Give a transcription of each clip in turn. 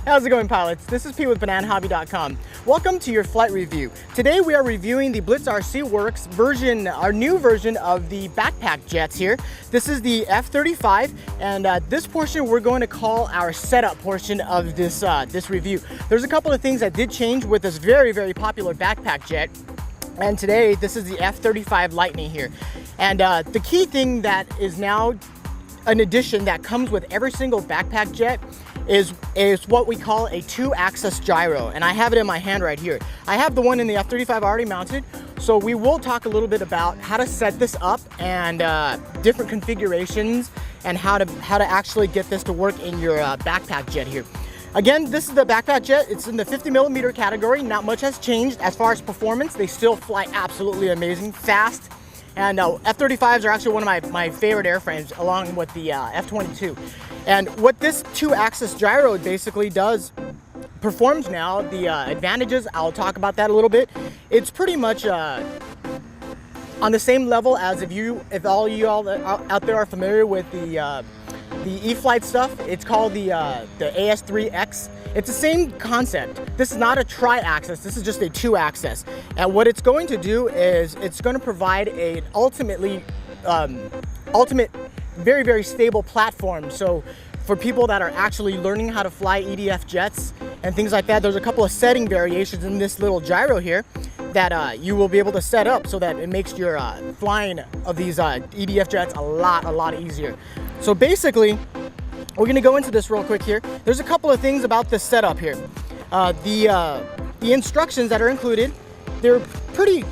How's it going, pilots? This is Pete with BananaHobby.com. Welcome to your flight review. Today we are reviewing the BlitzRCWorks version, our new version of the backpack jets here. This is the F-35, and this portion we're going to call our setup portion of this review. There's a couple of things that did change with this very, very popular backpack jet. And today, this is the F-35 Lightning here. And the key thing that is now an addition that comes with every single backpack jet is what we call a 2-axis gyro. And I have it in my hand right here. I have the one in the F-35 already mounted. So we will talk a little bit about how to set this up and different configurations and how to actually get this to work in your backpack jet here. Again, this is the backpack jet. It's in the 50mm category. Not much has changed as far as performance. They still fly absolutely amazing, fast. And F-35s are actually one of my favorite airframes, along with the F-22. And what this 2-axis gyro basically performs now, the advantages, I'll talk about that a little bit. It's pretty much on the same level as if all you out there are familiar with the E-flite stuff. It's called the AS3X. It's the same concept. This is not a tri-axis, this is just a 2-axis. And what it's going to do is it's going to provide an ultimate, very, very stable platform. So for people that are actually learning how to fly EDF jets and things like that, there's a couple of setting variations in this little gyro here that you will be able to set up so that it makes your flying of these EDF jets a lot easier. So basically, we're going to go into this real quick here. There's a couple of things about this setup here. The instructions that are included, they're pretty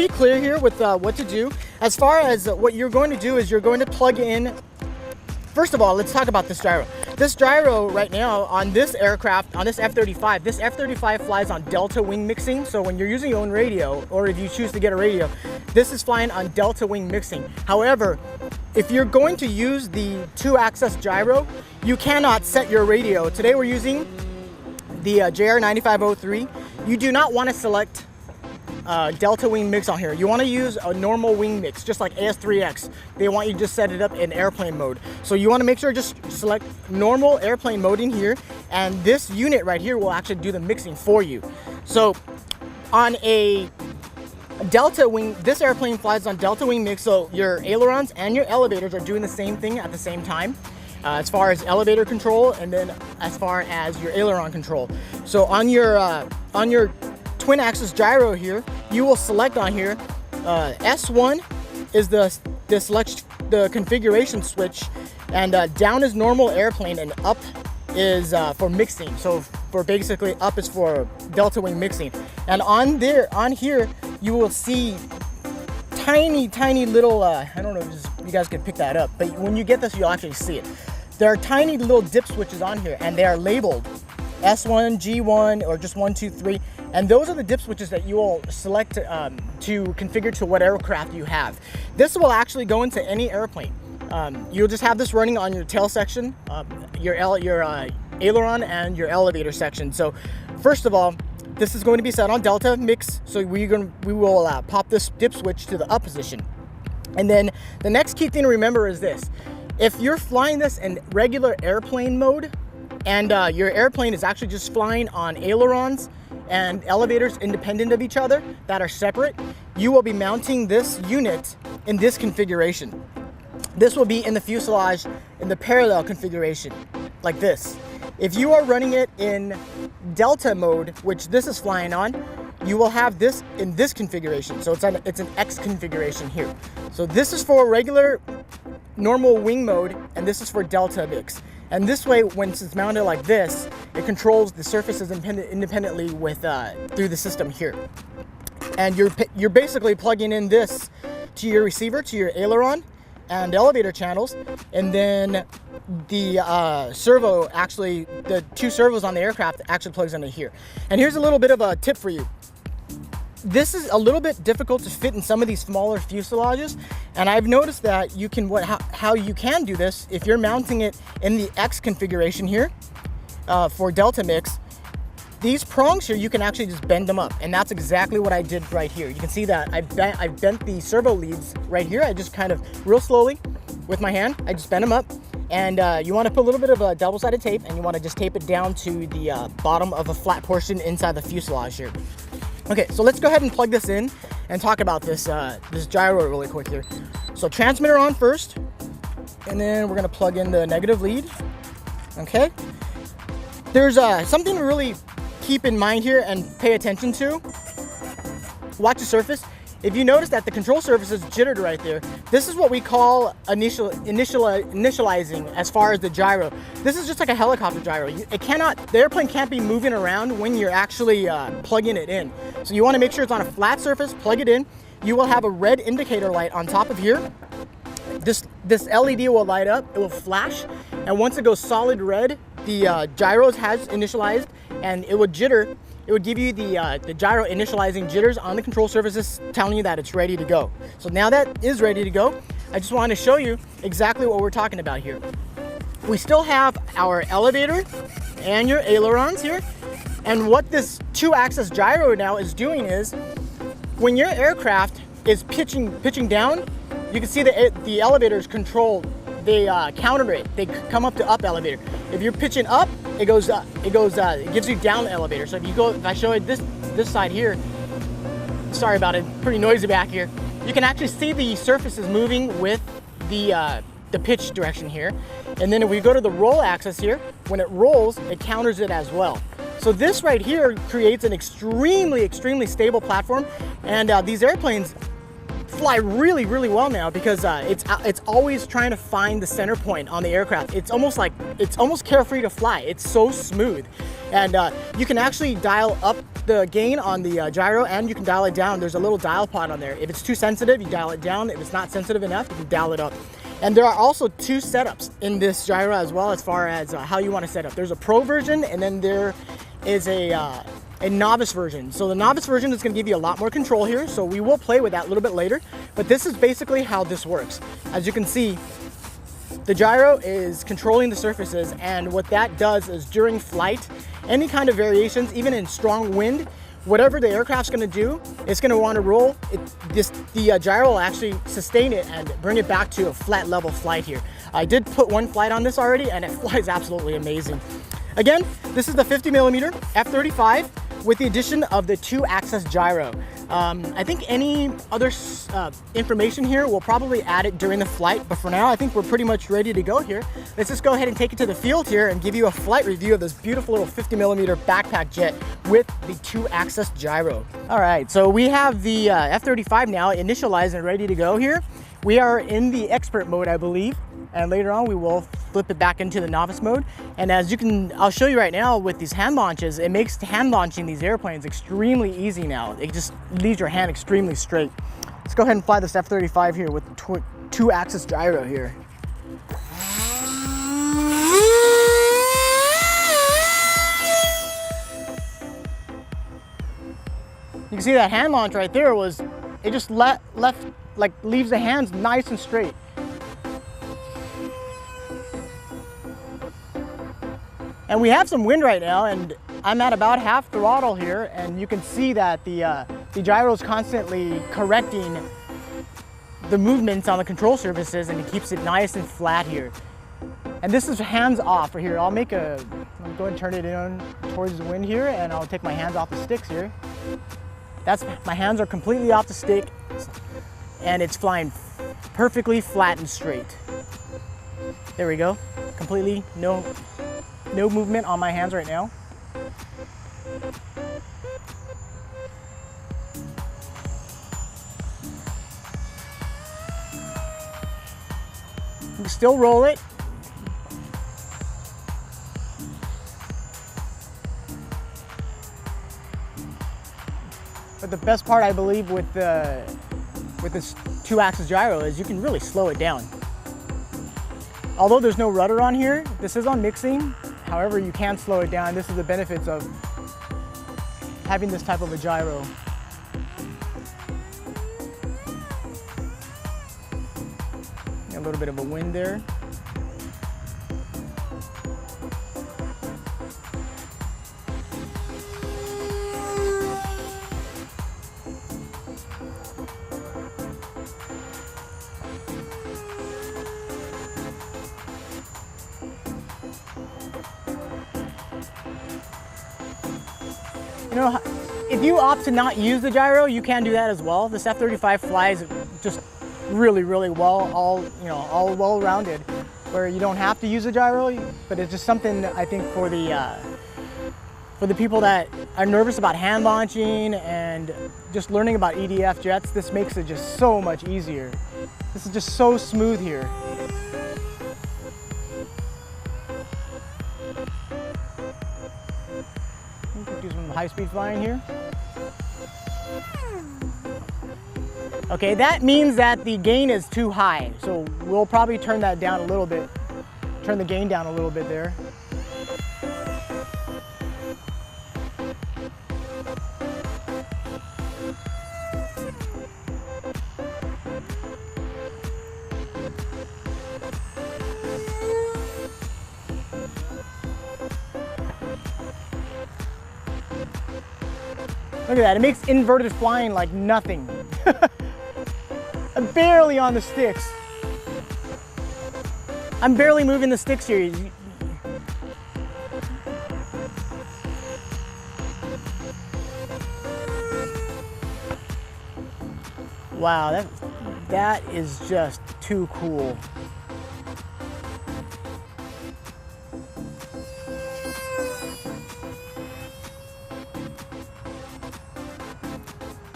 clear here with what to do. As far as what you're going to do is you're going to plug in. First of all, let's talk about this gyro. This gyro right now on this aircraft, on this F-35, this F-35 flies on delta wing mixing. So when you're using your own radio, or if you choose to get a radio, this is flying on delta wing mixing. However, if you're going to use the 2-axis gyro, you cannot set your radio. Today we're using the JR9503. You do not want to select delta wing mix on here. You want to use a normal wing mix, just like AS3X. They want you to just set it up in airplane mode. So you want to make sure just select normal airplane mode in here, and this unit right here will actually do the mixing for you. So on a delta wing, this airplane flies on delta wing mix, so your ailerons and your elevators are doing the same thing at the same time. As far as elevator control, and then as far as your aileron control. So on your twin axis gyro here, you will select on here S1 is the configuration switch, and down is normal airplane, and up is for mixing. So for basically up is for delta wing mixing. And on here you will see tiny little I don't know if you guys can pick that up, but when you get this you'll actually see it. There are tiny little dip switches on here, and they are labeled S1, G1, or just 1, 2, 3. And those are the dip switches that you will select to configure to what aircraft you have. This will actually go into any airplane. You'll just have this running on your tail section, your aileron, and your elevator section. So first of all, this is going to be set on delta mix. So we will pop this dip switch to the up position. And then the next key thing to remember is this. If you're flying this in regular airplane mode, and your airplane is actually just flying on ailerons and elevators independent of each other that are separate, you will be mounting this unit in this configuration. This will be in the fuselage in the parallel configuration, like this. If you are running it in delta mode, which this is flying on, you will have this in this configuration. So it's an X configuration here. So this is for regular normal wing mode, and this is for delta mix. And this way, when it's mounted like this, it controls the surfaces independently with through the system here. And you're basically plugging in this to your receiver, to your aileron and elevator channels, and then the servo, actually the 2 servos on the aircraft actually plugs into here. And here's a little bit of a tip for you. This is a little bit difficult to fit in some of these smaller fuselages, and I've noticed that you can how you can do this if you're mounting it in the X configuration here for delta mix. These prongs here, you can actually just bend them up, and that's exactly what I did right here. You can see that I've bent the servo leads right here. I just kind of real slowly with my hand, I just bent them up, And you want to put a little bit of a double-sided tape, and you want to just tape it down to the bottom of a flat portion inside the fuselage here. Okay, so let's go ahead and plug this in and talk about this this gyro really quick here. So transmitter on first, and then we're gonna plug in the negative lead. Okay, there's something to really keep in mind here and pay attention to. Watch the surface. If you notice that the control surface is jittered right there, this is what we call initializing as far as the gyro. This is just like a helicopter gyro. The airplane can't be moving around when you're actually plugging it in. So you want to make sure it's on a flat surface, plug it in. You will have a red indicator light on top of here. This LED will light up, it will flash, and once it goes solid red, the gyros has initialized and it would jitter. It would give you the gyro initializing jitters on the control surfaces, telling you that it's ready to go. So now that is ready to go, I just wanted to show you exactly what we're talking about here. We still have our elevator and your ailerons here. And what this 2-axis gyro now is doing is, when your aircraft is pitching down, you can see the elevators control. They counter it. They come up to up elevator. If you're pitching up, it goes up. It gives you down elevator. So if I show you this side here, sorry about it, pretty noisy back here. You can actually see the surfaces moving with the pitch direction here. And then if we go to the roll axis here, when it rolls, it counters it as well. So this right here creates an extremely stable platform, and these airplanes fly really well now because it's always trying to find the center point on the aircraft. It's almost carefree to fly. It's so smooth, and you can actually dial up the gain on the gyro, and you can dial it down. There's a little dial pod on there. If it's too sensitive, you dial it down. If it's not sensitive enough, you can dial it up. And there are also 2 setups in this gyro as well, as far as how you want to set up. There's a pro version, and then there is a novice version. So the novice version is going to give you a lot more control here, so we will play with that a little bit later, but this is basically how this works. As you can see, the gyro is controlling the surfaces, and what that does is during flight, any kind of variations, even in strong wind, whatever the aircraft's going to do, it's going to want to roll. The gyro will actually sustain it and bring it back to a flat level flight here. I did put one flight on this already, and it flies absolutely amazing. Again, this is the 50mm F-35 with the addition of the 2-axis gyro. I think any other information here, we'll probably add it during the flight, but for now, I think we're pretty much ready to go here. Let's just go ahead and take it to the field here and give you a flight review of this beautiful little 50mm backpack jet with the 2-axis gyro. All right, so we have the F-35 now initialized and ready to go here. We are in the expert mode, I believe, and later on we will flip it back into the novice mode. And as you can, I'll show you right now with these hand launches, it makes hand launching these airplanes extremely easy now. It just leaves your hand extremely straight. Let's go ahead and fly this F-35 here with 2-axis gyro here. You can see that hand launch right there it just leaves the hands nice and straight. And we have some wind right now, and I'm at about half throttle here, and you can see that the gyro is constantly correcting the movements on the control surfaces, and it keeps it nice and flat here. And this is hands off right here. I'll go ahead and turn it in towards the wind here, and I'll take my hands off the sticks here. My hands are completely off the stick, and it's flying perfectly flat and straight. There we go. Completely no movement on my hands right now. You can still roll it. But the best part, I believe, with this 2-axis gyro is you can really slow it down. Although there's no rudder on here, this is on mixing. However, you can slow it down. This is the benefits of having this type of a gyro. A little bit of a wind there. You know, if you opt to not use the gyro, you can do that as well. This F-35 flies just really, really well, all well-rounded, where you don't have to use a gyro, but it's just something I think for the people that are nervous about hand launching and just learning about EDF jets, this makes it just so much easier. This is just so smooth here. Do some high-speed flying here. Okay, that means that the gain is too high, so we'll probably turn that down a little bit. Turn the gain down a little bit there. Look at that, it makes inverted flying like nothing. I'm barely on the sticks. I'm barely moving the sticks here. Wow, that is just too cool.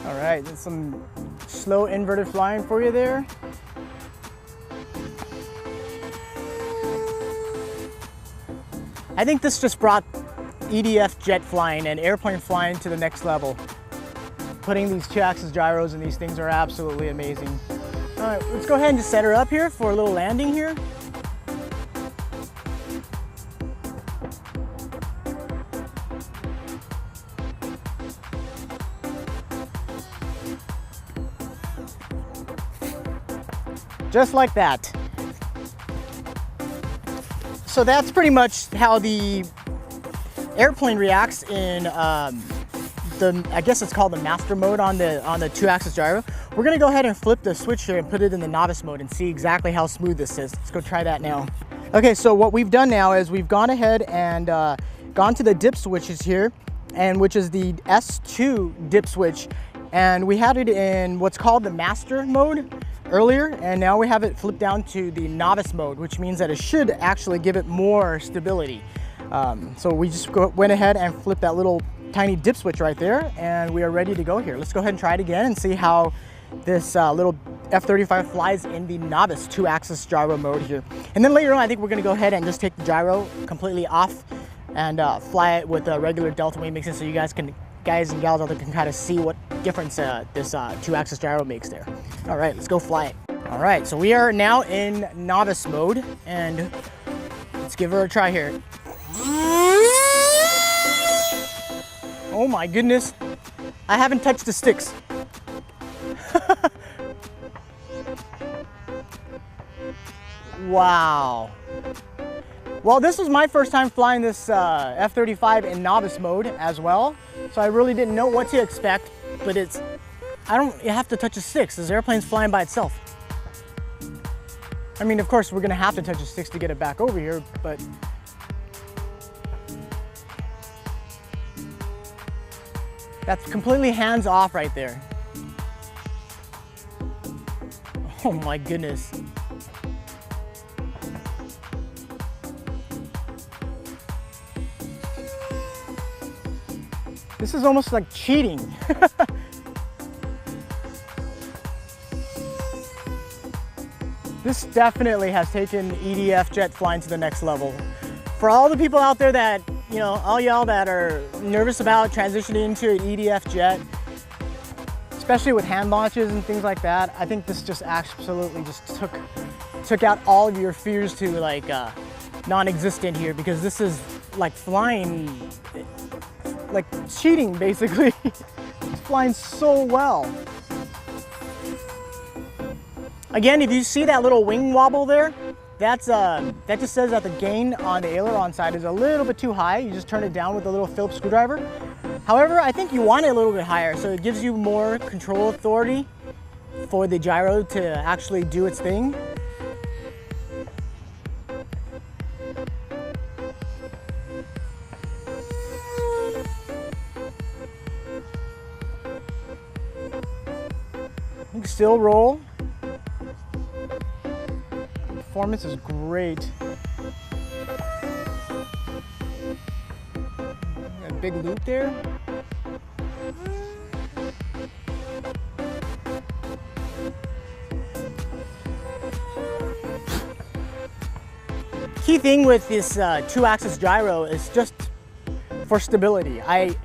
All right, that's some slow inverted flying for you there. I think this just brought EDF jet flying and airplane flying to the next level. Putting these 2-axis gyros in these things are absolutely amazing. All right, let's go ahead and just set her up here for a little landing here. Just like that. So that's pretty much how the airplane reacts in I guess it's called the master mode on the 2-axis gyro. We're gonna go ahead and flip the switch here and put it in the novice mode and see exactly how smooth this is. Let's go try that now. Okay, so what we've done now is we've gone ahead and gone to the dip switches here, and which is the S2 dip switch, and we had it in what's called the master mode earlier, and now we have it flipped down to the novice mode, which means that it should actually give it more stability. So we just went ahead and flipped that little tiny dip switch right there, and we are ready to go here. Let's go ahead and try it again and see how this little F-35 flies in the novice 2-axis gyro mode here. And then later on, I think we're gonna go ahead and just take the gyro completely off and fly it with a regular delta wing mixing, so you guys and gals out there can kind of see what difference this 2-axis gyro makes there. All right, let's go fly it. All right, so we are now in novice mode, and let's give her a try here. Oh my goodness, I haven't touched the sticks. Wow. Well, this was my first time flying this F-35 in novice mode as well, so I really didn't know what to expect, but I don't have to touch the sticks. This airplane's flying by itself. I mean, of course, we're gonna have to touch the sticks to get it back over here, but that's completely hands off right there. Oh my goodness. This is almost like cheating. This definitely has taken EDF jet flying to the next level. For all the people out there that, you know, all y'all that are nervous about transitioning into an EDF jet, especially with hand launches and things like that, I think this just absolutely just took out all of your fears to like non-existent here, because this is like flying, like cheating basically. It's flying so well. Again, if you see that little wing wobble there, that just says that the gain on the aileron side is a little bit too high. You just turn it down with a little Phillips screwdriver. However, I think you want it a little bit higher, so it gives you more control authority for the gyro to actually do its thing. leg, still roll. Performance is great. Got a big loop there. Key thing with this 2-axis gyro is just for stability. I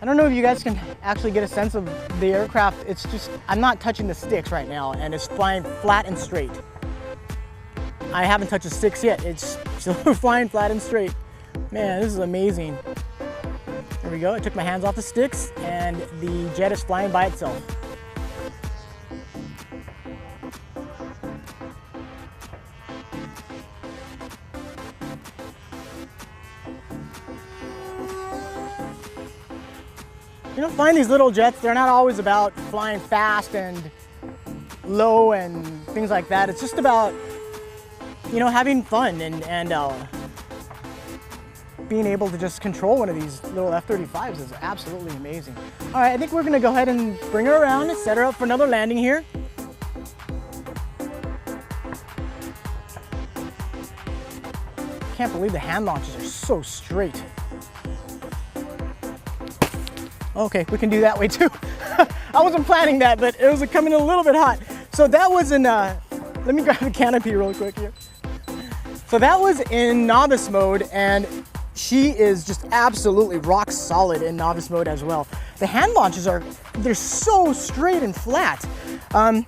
don't know if you guys can actually get a sense of the aircraft. It's just, I'm not touching the sticks right now, and it's flying flat and straight. I haven't touched the sticks yet. It's still flying flat and straight. Man, this is amazing. There we go. I took my hands off the sticks, and the jet is flying by itself. You know, flying these little jets, they're not always about flying fast and low and things like that. It's just about, you know, having fun and being able to just control one of these little F-35s is absolutely amazing. All right, I think we're gonna go ahead and bring her around and set her up for another landing here. Can't believe the hand launches are so straight. Okay, we can do that way too. I wasn't planning that, but it was coming in a little bit hot. So that was in, let me grab the canopy real quick here. So that was in novice mode, and she is just absolutely rock solid in novice mode as well. The hand launches they're so straight and flat. I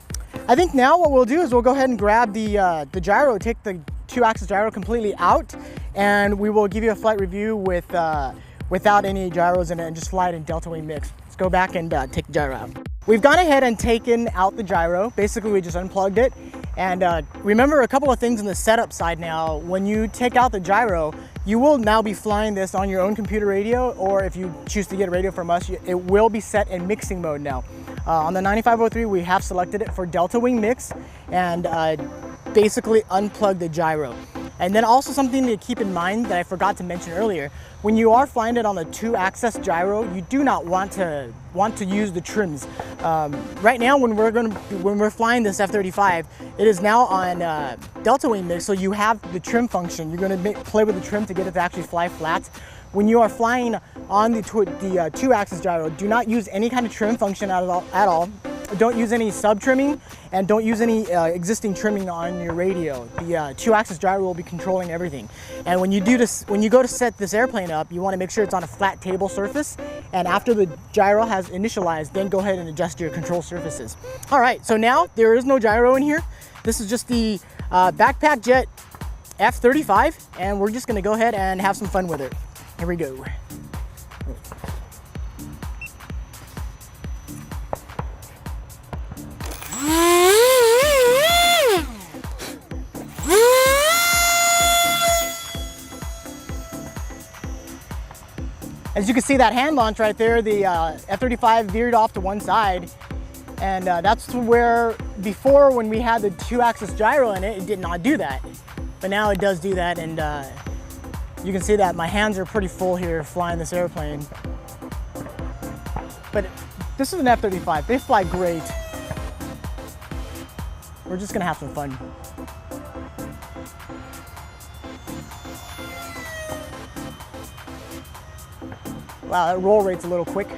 think now what we'll do is we'll go ahead and grab the gyro, take the 2-axis gyro completely out, and we will give you a flight review with without any gyros in it and just fly it in delta wing mix. Let's go back and take the gyro out. We've gone ahead and taken out the gyro. Basically, we just unplugged it. And remember a couple of things in the setup side now. When you take out the gyro, you will now be flying this on your own computer radio, or if you choose to get a radio from us, it will be set in mixing mode now. On the 9503, we have selected it for delta wing mix and basically unplug the gyro. And then also something to keep in mind that I forgot to mention earlier, when you are flying it on the 2-axis gyro, you do not want to use the trims. Right now, when we're flying this F-35, it is now on delta wing mix, so you have the trim function. You're going to play with the trim to get it to actually fly flat. When you are flying on the 2-axis gyro, do not use any kind of trim function at all. Don't use any sub trimming, and don't use any existing trimming on your radio. The 2-axis gyro will be controlling everything. And when you do this, when you go to set this airplane up, you want to make sure it's on a flat table surface. And after the gyro has initialized, then go ahead and adjust your control surfaces. All right, so now there is no gyro in here. This is just the backpack jet F-35, and we're just going to go ahead and have some fun with it. Here we go. As you can see, that hand launch right there, the F-35 veered off to one side, and that's where before, when we had the 2-axis gyro in it, it did not do that. But now it does do that, and you can see that my hands are pretty full here flying this airplane. But this is an F-35. They fly great. We're just gonna have some fun. Wow, that roll rate's a little quick.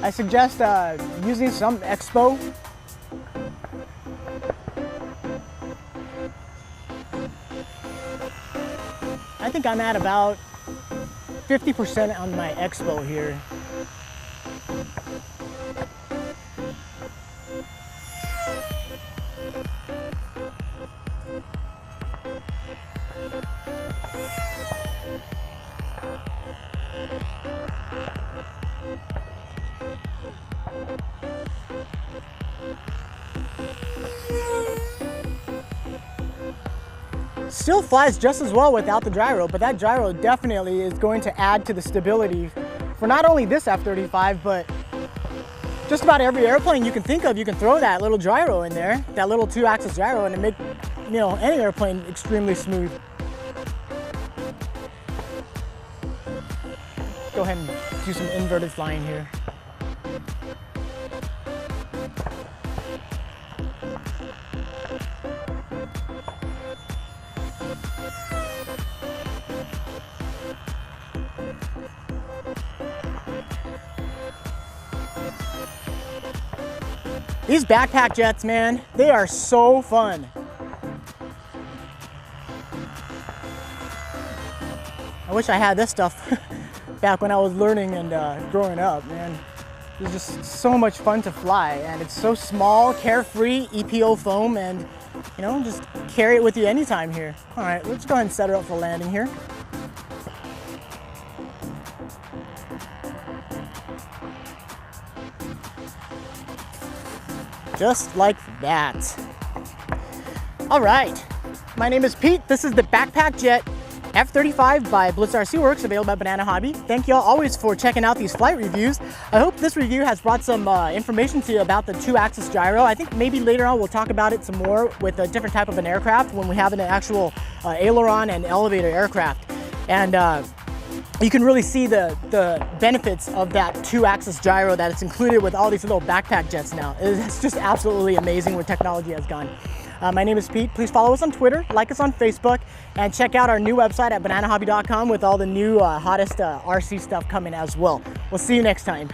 I suggest using some expo. I think I'm at about 50% on my expo here. Still flies just as well without the gyro, but that gyro definitely is going to add to the stability for not only this F-35, but just about every airplane you can think of. You can throw that little gyro in there, that little 2-axis gyro, and it make, you know, any airplane extremely smooth. Go ahead and do some inverted flying here. These backpack jets, man, they are so fun. I wish I had this stuff back when I was learning and growing up, man. It was just so much fun to fly, and it's so small, carefree, EPO foam, and you know, just carry it with you anytime here. All right, let's go ahead and set her up for landing here. Just like that. All right, my name is Pete. This is the Backpack Jet F-35 by BlitzRCWorks, available at Banana Hobby. Thank you all always for checking out these flight reviews. I hope this review has brought some information to you about the 2-axis gyro. I think maybe later on we'll talk about it some more with a different type of an aircraft when we have an actual aileron and elevator aircraft. And you can really see the benefits of that 2-axis gyro that it's included with all these little backpack jets now. It's just absolutely amazing where technology has gone. My name is Pete. Please follow us on Twitter, like us on Facebook, and check out our new website at bananahobby.com with all the new hottest RC stuff coming as well. We'll see you next time.